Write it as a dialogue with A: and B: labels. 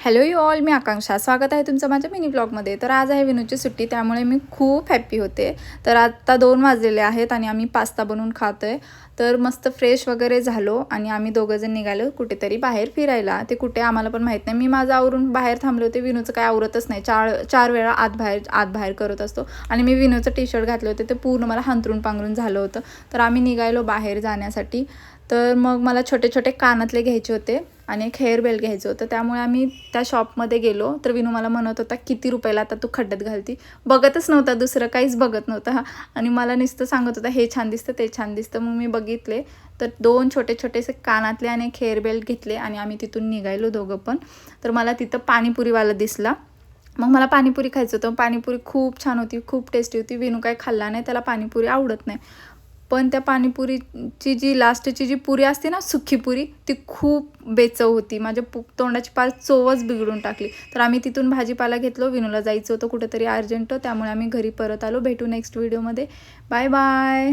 A: Hello you all, मी आकांक्षा. स्वागत आहे तुमचं माझ्या मिनी ब्लॉगमध्ये. तर आज आहे विनूची सुट्टी, त्यामुळे मी खूप हॅप्पी होते. तर आत्ता 2 वाजलेले आहेत आणि आम्ही पास्ता बनवून खातो आहे. तर मस्त फ्रेश वगैरे झालो आणि आम्ही दोघंजण निघालो कुठेतरी बाहेर फिरायला. ते कुठे आम्हाला पण माहीत नाही. मी माझं आवरून बाहेर थांबले होते. विनूचं काय आवरतच नाही. 4 वेळा आत बाहेर करत असतो. आणि मी विनूचं टी-शर्ट घातलं होतं, ते पूर्ण मला हंतरून पांघरून झालं होतं. तर आम्ही निघालो बाहेर जाण्यासाठी. तर मग मला छोटे छोटे कानातले घ्यायचे होते आणि एक हेअर बेल्ट घ्यायचं होतं. त्यामुळे आम्ही त्या शॉपमध्ये गेलो. तर विनू मला म्हणत होता, किती रुपयाला आता तू खड्ड्यात घालती. बघतच नव्हता, दुसरं काहीच बघत नव्हता आणि मला नुसतं सांगत होता, हे छान दिसतं, ते छान दिसतं. मग मी बघितले. तर 2 छोटे छोटेसे कानातले आणि एक हेअर बेल्ट घेतले आणि आम्ही तिथून निघालो दोघं पण. तर मला तिथं पाणीपुरीवाला दिसला. मग मला पाणीपुरी खायचं होतं. पाणीपुरी खूप छान होती, खूप टेस्टी होती. विनू काही खाल्ला नाही, त्याला पाणीपुरी आवडत नाही. पण त्या पाणीपुरीची जी लास्टची जी पुरी असते ना, सुकी पुरी, ती खूप बेचव होती. माझ्या तोंडाची पार चवच बिघडून टाकली. तर आम्ही तिथून भाजीपाला घेतलो. विनूला जायचं होतं कुठेतरी अर्जंट, त्यामुळे आम्ही घरी परत आलो. भेटू नेक्स्ट व्हिडिओमध्ये. Bye bye.